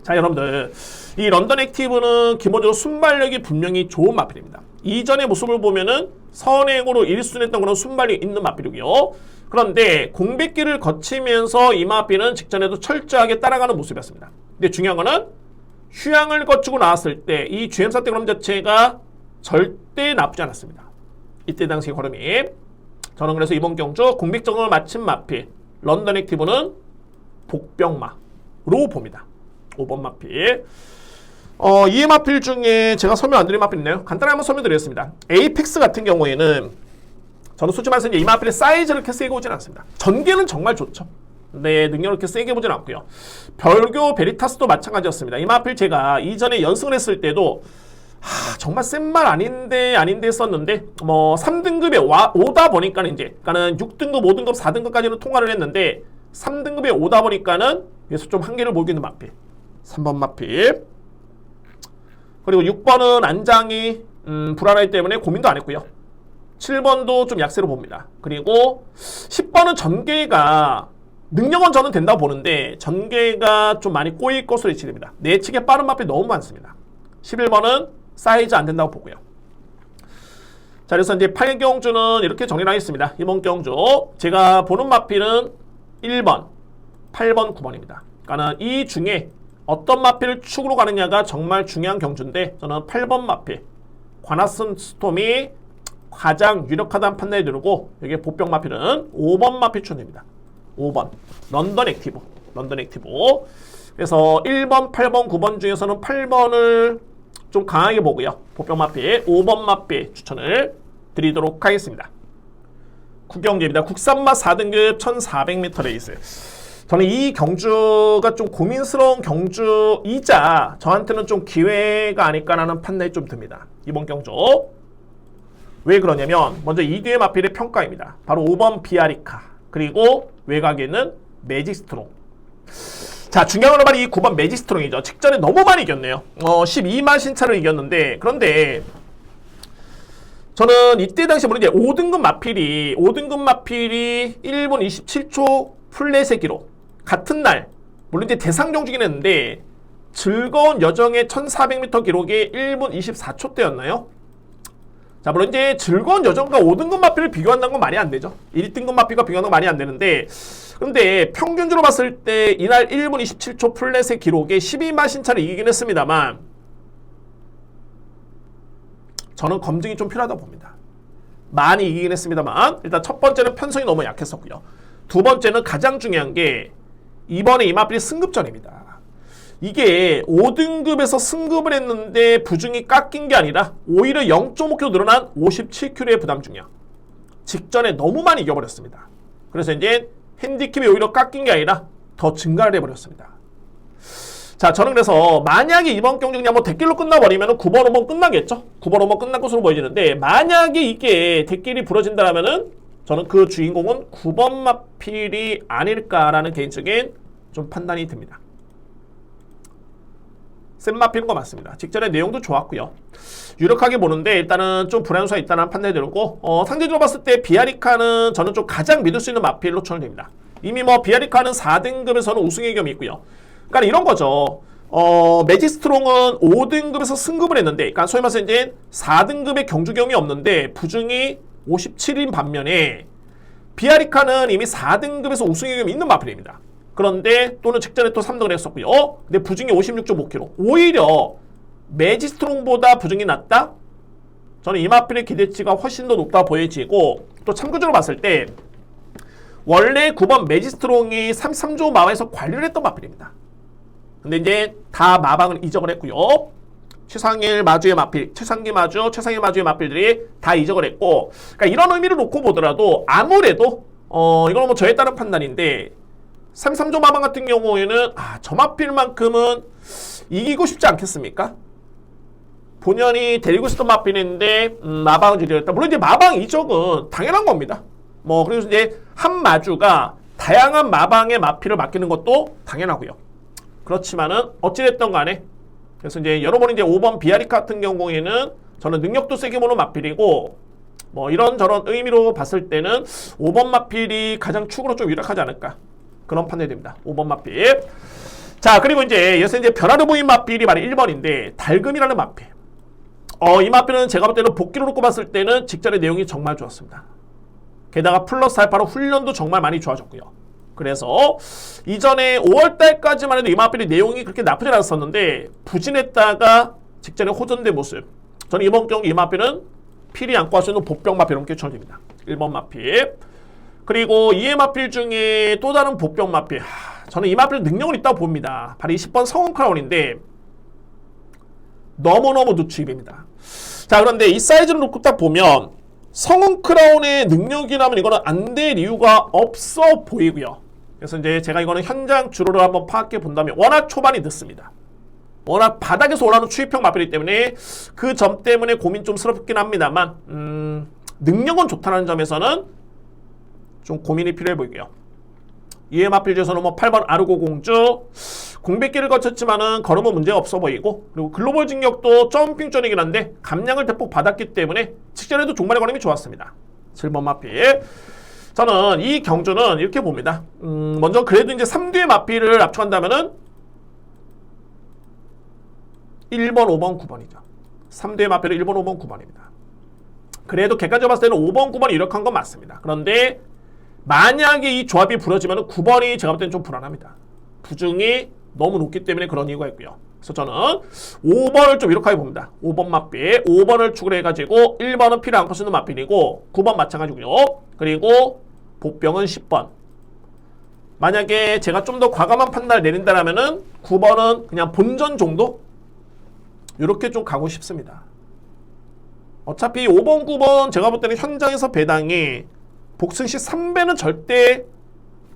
자, 여러분들, 이 런던 액티브는 기본적으로 순발력이 분명히 좋은 마필입니다. 이전의 모습을 보면은 선행으로 1순했던 그런 순발력이 있는 마필이고요. 그런데 공백기를 거치면서 이 마필은 직전에도 철저하게 따라가는 모습이었습니다. 근데 중요한 거는 휴양을 거치고 나왔을 때 이 GM사 때 걸음 자체가 절대 나쁘지 않았습니다. 이때 당시 걸음이. 저는 그래서 이번 경주 공백정을 마친 마필 런던 액티브는 복병마로 봅니다. 5번 마필. 이 마필 중에 제가 설명 안 드린 마필 있나요? 간단하게 한번 설명드리겠습니다. 에이펙스 같은 경우에는 저는 솔직히 말해서 이 마필의 사이즈를 이렇게 세게 보진 않습니다. 전개는 정말 좋죠. 네, 능력을 이렇게 세게 보진 않고요. 별교 베리타스도 마찬가지였습니다. 이 마필 제가 이전에 연승을 했을 때도 정말 센 말 아닌데 했었는데, 뭐 3등급에 오다 보니까는 이제, 그러니까는 6등급, 5등급, 4등급까지는 통과를 했는데 3등급에 오다 보니까는 그래서 좀 한계를 보이고 있는 마필. 3번 마필. 그리고 6번은 안장이 불안하기 때문에 고민도 안 했고요. 7번도 좀 약세로 봅니다. 그리고 10번은 전개가 능력은 저는 된다고 보는데 전개가 좀 많이 꼬일 것으로 예측됩니다. 내측에 빠른 마필 너무 많습니다. 11번은 사이즈 안 된다고 보고요. 자, 그래서 이제 8경주는 이렇게 정리를 하겠습니다. 이번 경주 제가 보는 마필은 1번, 8번, 9번입니다. 그러니까는 이 중에 어떤 마필을 축으로 가느냐가 정말 중요한 경주인데 저는 8번 마필 관하슨 스톰이 가장 유력하다는 판단이 들고 여기 보병 마필은 5번 마필 추천입니다. 5번 런던 액티브. 그래서 1번, 8번, 9번 중에서는 8번을 좀 강하게 보고요. 보병 마필 5번 마필 추천을 드리도록 하겠습니다. 국경제입니다. 국산마 4등급 1400m 레이스. 저는 이 경주가 좀 고민스러운 경주이자 저한테는 좀 기회가 아닐까라는 판단이 좀 듭니다. 이번 경주. 왜 그러냐면 먼저 이뒤의 마필의 평가입니다. 바로 5번 비아리카 그리고 외곽에는 매직스트롱. 자, 중요한 건 바로 이 9번 매직스트롱이죠. 직전에 너무 많이 이겼네요. 12만 신차를 이겼는데 그런데 저는 이때 당시 물론 이제 5등급 마필이 1분 27초 플랫의 기록 같은 날 물론 이제 대상 경주긴 했는데 즐거운 여정의 1400m 기록이 1분 24초대였나요? 자, 물론 이제 즐거운 여정과 5등급 마필을 비교한다는 건 말이 안 되죠. 1등급 마필과 비교하는 건 말이 안 되는데 그런데 평균주로 봤을 때 이날 1분 27초 플랫의 기록에 12만 신차를 이기긴 했습니다만 저는 검증이 좀 필요하다고 봅니다. 많이 이기긴 했습니다만 일단 첫 번째는 편성이 너무 약했었고요. 두 번째는 가장 중요한 게 이번에 이 마필이 승급전입니다. 이게 5등급에서 승급을 했는데 부중이 깎인 게 아니라 오히려 0.5kg 늘어난 57kg의 부담 중량. 직전에 너무 많이 이겨버렸습니다. 그래서 이제 핸디캡이 오히려 깎인 게 아니라 더 증가를 해버렸습니다. 자, 저는 그래서 만약에 이번 경기 그냥 뭐 대길로 끝나버리면 9번, 5번 끝나겠죠? 9번, 5번 끝날 것으로 보여지는데 만약에 이게 대길이 부러진다면은 저는 그 주인공은 9번 마필이 아닐까라는 개인적인 좀 판단이 듭니다. 센 마필인 거 맞습니다. 직전에 내용도 좋았고요. 유력하게 보는데 일단은 좀 불안수가 있다는 판단이 들고 상대적으로 봤을 때 비아리카는 저는 좀 가장 믿을 수 있는 마필로 추천을 드립니다. 이미 뭐 비아리카는 4등급에서는 우승의 경험이 있고요. 그러니까 이런 거죠. 매직스트롱은 5등급에서 승급을 했는데 그러니까 소위 말해서 이제 4등급의 경주 경험이 없는데 부중이 57인 반면에 비아리카는 이미 4등급에서 우승의 경험이 있는 마필입니다. 그런데 또는 직전에 또 3등을 했었고요. 근데 부중이 56.5kg. 오히려 매직스트롱보다 부중이 낮다? 저는 이 마필의 기대치가 훨씬 더 높다 보여지고 또 참고적으로 봤을 때 원래 9번 매직스트롱이 33조 마방에서 관리를 했던 마필입니다. 근데 이제 다 마방을 이적을 했고요. 최상일 마주의 마필, 최상일 마주의 마필들이 다 이적을 했고 그러니까 이런 의미를 놓고 보더라도 아무래도 이건 뭐 저에 따른 판단인데 33조 마방 같은 경우에는 저 마필만큼은 이기고 싶지 않겠습니까? 본연이 데리고 있었던 마필인데 마방을 줄였다. 물론 이제 마방 이적은 당연한 겁니다. 뭐 그래서 이제 한 마주가 다양한 마방의 마필을 맡기는 것도 당연하고요. 그렇지만은 어찌됐든 간에 그래서 이제 여러분 이제 5번 비아리카 같은 경우에는 저는 능력도 세게 보는 마필이고 뭐 이런저런 의미로 봤을 때는 5번 마필이 가장 축으로 좀 유력하지 않을까. 그런 판단이 됩니다. 5번 마필. 자, 그리고 이제 여기서 이제 변화를 보인 마필이 바로 1번인데 달금이라는 마필. 이 마필은 제가 볼 때는 복귀로 놓고 봤을 때는 직전의 내용이 정말 좋았습니다. 게다가 플러스 알파로 훈련도 정말 많이 좋아졌고요. 그래서 이전에 5월달까지만 해도 이 마필의 내용이 그렇게 나쁘지 않았었는데 부진했다가 직전에 호전된 모습. 저는 이번 경기 이 마필은 필이 안고 할 수 있는 복병 마필 이렇게 추천드립니다. 1번 마필. 그리고 이의 마필 중에 또 다른 복병 마필. 저는 이 마필 능력은 있다고 봅니다. 바로 20번 성운 크라운인데 너무너무 누추입니다. 자, 그런데 이 사이즈를 놓고 딱 보면 성운 크라운의 능력이라면 이거는 안 될 이유가 없어 보이고요. 그래서 이제 제가 이거는 현장 주로를 한번 파악해 본다면 워낙 초반이 늦습니다. 워낙 바닥에서 올라오는 추입형 마필이기 때문에 그 점 때문에 고민 좀 스럽긴 합니다만 능력은 좋다는 점에서는 좀 고민이 필요해 보이고요. 이에 마필 중에서는 뭐 8번 아르고 공주 공백기를 거쳤지만은 걸음은 문제가 없어 보이고 그리고 글로벌 진격도 점핑존이긴 한데 감량을 대폭 받았기 때문에 직전에도 종말의 걸음이 좋았습니다. 7번 마필. 저는 이 경주는 이렇게 봅니다. 먼저 그래도 이제 3뒤의 마필을 압축한다면은 1번, 5번, 9번이죠. 3뒤의 마필은 1번, 5번, 9번입니다. 그래도 객관적으로 봤을 때는 5번, 9번이 유력한 건 맞습니다. 그런데 만약에 이 조합이 부러지면 9번이 제가 볼 때는 좀 불안합니다. 부중이 너무 높기 때문에 그런 이유가 있고요. 그래서 저는 5번을 좀 이렇게 봅니다. 5번 맞필, 5번을 축으로 해가지고 1번은 필요 않고 쓰는 맞필이고 9번 마찬가지고요. 그리고 복병은 10번. 만약에 제가 좀 더 과감한 판단을 내린다면은 9번은 그냥 본전 정도? 이렇게 좀 가고 싶습니다. 어차피 5번, 9번 제가 볼 때는 현장에서 배당이 복승 시 3배는 절대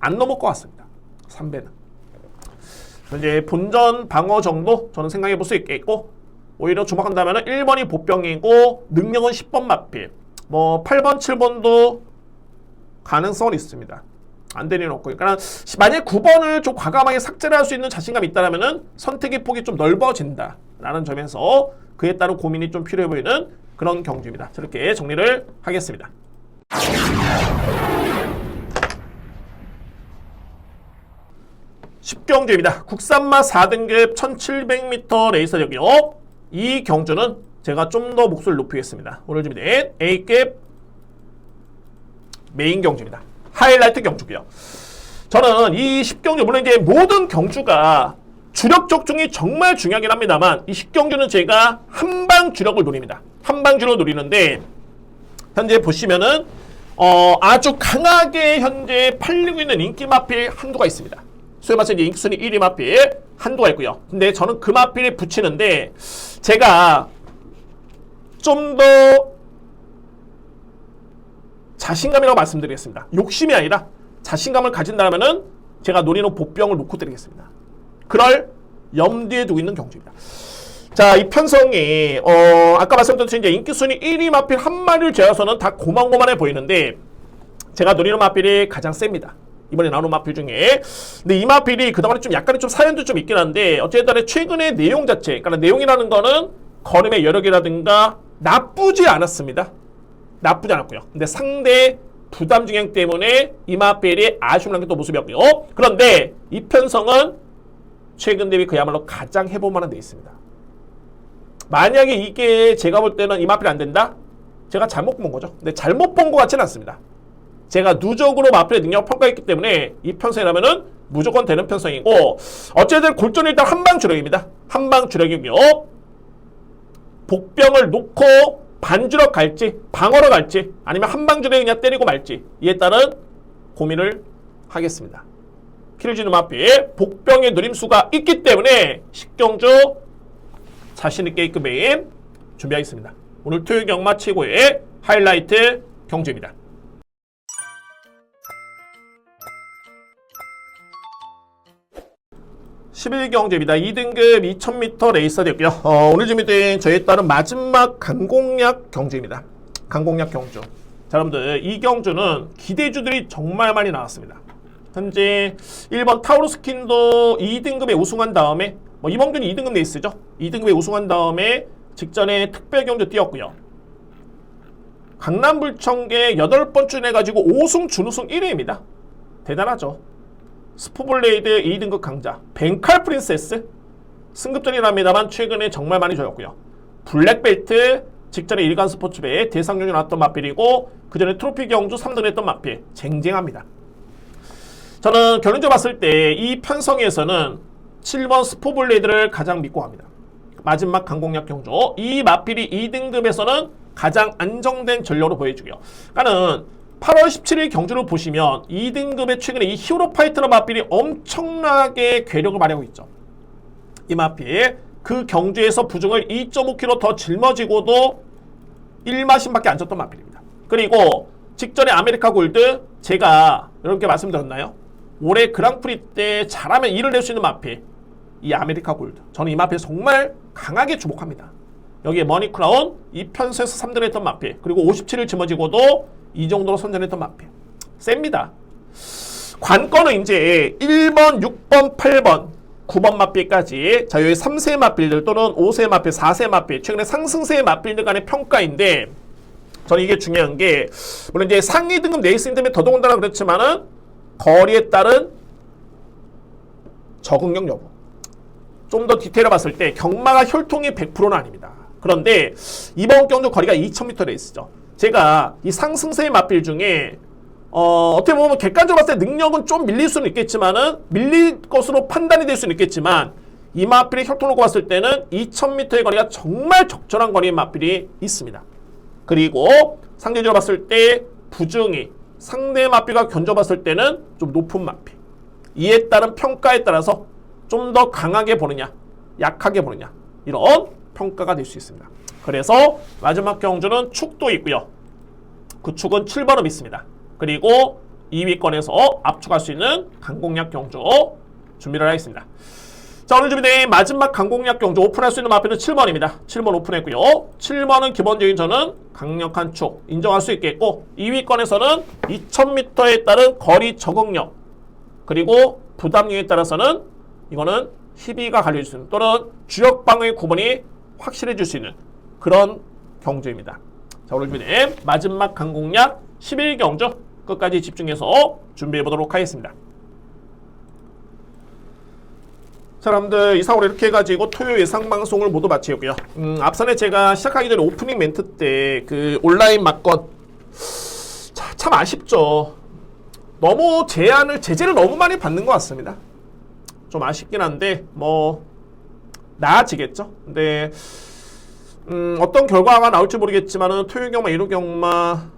안 넘을 것 같습니다. 3배는. 이제 본전 방어 정도 저는 생각해 볼 수 있겠고, 오히려 주목한다면 1번이 복병이고 능력은 10번 맞필, 뭐 8번, 7번도 가능성은 있습니다. 안 되는 일 없고. 그러니까 만약에 9번을 좀 과감하게 삭제를 할 수 있는 자신감이 있다면 선택의 폭이 좀 넓어진다 라는 점에서 그에 따른 고민이 좀 필요해 보이는 그런 경주입니다. 저렇게 정리를 하겠습니다. 10경주입니다. 국산마 4등급 1700m 레이서력이요. 이 경주는 제가 좀 더 목소리를 높이겠습니다. 오늘 준비된 A급 메인 경주입니다. 하이라이트 경주고요. 저는 이 10경주, 물론 이제 모든 경주가 주력 적중이 정말 중요하긴 합니다만, 이 10경주는 제가 한방 주력을 노립니다. 한방 주력을 노리는데, 현재 보시면은 아주 강하게 현재 팔리고 있는 인기 마필 한두가 있습니다. 소위 말해서 이제 인기순위 1위 마필 한두가 있고요. 근데 저는 그 마필에 붙이는데, 제가 좀 더 자신감이라고 말씀드리겠습니다. 욕심이 아니라 자신감을 가진다면은 제가 노리는 복병을 놓고 드리겠습니다. 그럴 염두에 두고 있는 경주입니다. 자, 이 편성이 아까 말씀드렸듯이 이제 인기순위 1위 마필 한 마리를 제외해서는 다 고만고만해 보이는데, 제가 노리는 마필이 가장 셉니다. 이번에 나오는 마필 중에. 근데 이 마필이 그동안에 좀 약간의 좀 사연도 좀 있긴 한데, 어쨌든 최근의 내용 자체, 그러니까 내용이라는 거는 걸음의 여력이라든가 나쁘지 않았습니다. 나쁘지 않았고요. 근데 상대 부담 중행 때문에 이 마필이 아쉬움을 남겼던 모습이었고요. 그런데 이 편성은 최근 대비 그야말로 가장 해볼만한 데 있습니다. 만약에 이게 제가 볼 때는 이 마필이 안 된다? 제가 잘못 본 거죠. 근데 잘못 본 것 같지는 않습니다. 제가 누적으로 마필의 능력을 평가했기 때문에 이 편성이라면은 무조건 되는 편성이고, 어쨌든 골전은 일단 한방 주력입니다. 한방 주력이고요. 복병을 놓고 반주력 갈지, 방어로 갈지, 아니면 한방주력에 그냥 때리고 말지, 이에 따른 고민을 하겠습니다. 피를 주는 마필, 복병의 누림수가 있기 때문에 10경주 자신있게 A급 메인 준비하겠습니다. 오늘 토요일 경마 최고의 하이라이트 경주입니다. 11경주입니다. 2등급 2000m 레이서 됐고요. 오늘 준비된 저에 따른 마지막 강공략 경주입니다. 강공략 경주. 자, 여러분들 이 경주는 기대주들이 정말 많이 나왔습니다. 현재 1번 타우루스킨도 2등급에 우승한 다음에, 이번 경주 2등급 레이스죠. 2등급에 우승한 다음에 직전에 특별 경주 뛰었고요. 강남불청계 8번 출연해가지고 5승 준우승 1위입니다. 대단하죠. 스포블레이드 2등급 강자 벤칼 프린세스 승급전이랍니다만 최근에 정말 많이 좋았고요. 블랙벨트 직전에 일간 스포츠배 대상용이 나왔던 마필이고, 그 전에 트로피 경주 3등 했던 마필. 쟁쟁합니다. 저는 결론적으로 봤을 때 이 편성에서는 7번 스포블레이드를 가장 믿고 갑니다. 마지막 강공략 경주. 이 마필이 2등급에서는 가장 안정된 전력으로 보여주고요. 그러니까는 8월 17일 경주를 보시면 2등급의 최근에 이 히어로 파이터너 마필이 엄청나게 괴력을 발휘하고 있죠. 이 마필 그 경주에서 부중을 2.5kg 더 짊어지고도 1마신밖에 안 쳤던 마필입니다. 그리고 직전에 아메리카 골드, 제가 이렇게 말씀드렸나요? 올해 그랑프리 때 잘하면 일을 낼 수 있는 마필, 이 아메리카 골드. 저는 이 마필 정말 강하게 주목합니다. 여기에 머니크라운, 이 편수에서 3등 했던 마필, 그리고 57을 짊어지고도 이 정도로 선전했던 마필. 셉니다. 관건은 이제 1번, 6번, 8번, 9번 마필까지, 자, 여기 3세 마필들 또는 5세 마필, 4세 마필, 최근에 상승세 마필들 간의 평가인데, 저는 이게 중요한 게, 물론 이제 상위 등급 레이싱 때문에 더더군다나 그렇지만은, 거리에 따른 적응력 여부. 좀 더 디테일을 봤을 때, 경마가 혈통이 100%는 아닙니다. 그런데, 이번 경주 거리가 2000m 레이스죠. 제가 이 상승세의 마필 중에 어떻게 보면 객관적으로 봤을 때 능력은 좀 밀릴 수는 있겠지만은 밀릴 것으로 판단이 될 수는 있겠지만 이 마필이 혈통 놓고 봤을 때는 2000m의 거리가 정말 적절한 거리의 마필이 있습니다. 그리고 상대적으로 봤을 때 부중이 상대 마필과 견줘봤을 때는 좀 높은 마필. 이에 따른 평가에 따라서 좀 더 강하게 보느냐 약하게 보느냐 이런 평가가 될 수 있습니다. 그래서 마지막 경주는 축도 있고요. 그 축은 7번을 있습니다. 그리고 2위권에서 압축할 수 있는 강공략 경주 준비를 하겠습니다. 자, 오늘 준비된 마지막 강공략 경주 오픈할 수 있는 마필은 7번입니다. 7번 오픈했고요. 7번은 기본적인 저는 강력한 축 인정할 수 있겠고 2위권에서는 2000m에 따른 거리 적응력 그리고 부담력에 따라서는 이거는 희비가 갈려질 수 있는 또는 주역 방어의 구분이 확실해질 수 있는 그런 경주입니다. 자, 오늘 준비된 마지막 강공략 11경주 끝까지 집중해서 준비해 보도록 하겠습니다. 자, 여러분들 이상으로 이렇게 해가지고 토요 예상 방송을 모두 마치고요. 앞선에 제가 시작하기 전에 오프닝 멘트 때 그 온라인 막건 참 아쉽죠. 너무 제재를 너무 많이 받는 것 같습니다. 좀 아쉽긴 한데 뭐 나아지겠죠. 근데 어떤 결과가 나올지 모르겠지만은 토요 경마, 일요 경마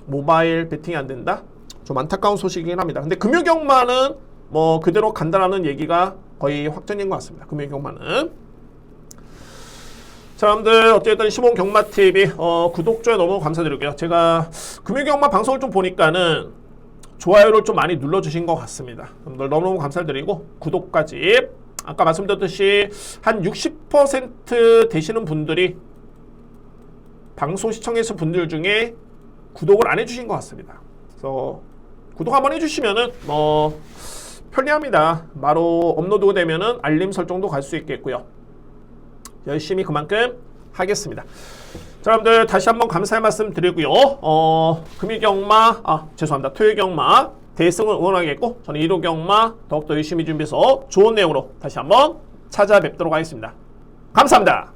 모바일 베팅이 안 된다? 좀 안타까운 소식이긴 합니다. 근데 금요 경마는 뭐 그대로 간다라는 얘기가 거의 확정인 것 같습니다. 금요 경마는. 자, 여러분들 어쨌든 시몬 경마 TV 구독, 좋아요 너무 감사드리고요. 제가 금요 경마 방송을 좀 보니까는 좋아요를 좀 많이 눌러주신 것 같습니다. 여러분들 너무너무 감사드리고 구독까지 아까 말씀드렸듯이 한 60% 되시는 분들이 방송 시청해주신 분들 중에 구독을 안 해주신 것 같습니다. 그래서 구독 한번 해주시면은 뭐 편리합니다. 바로 업로드가 되면은 알림 설정도 갈 수 있겠고요. 열심히 그만큼 하겠습니다. 자, 여러분들 다시 한번 감사의 말씀 드리고요. 금요경마, 죄송합니다. 토요경마 대승을 응원하겠고 저는 일요경마 더욱더 열심히 준비해서 좋은 내용으로 다시 한번 찾아뵙도록 하겠습니다. 감사합니다.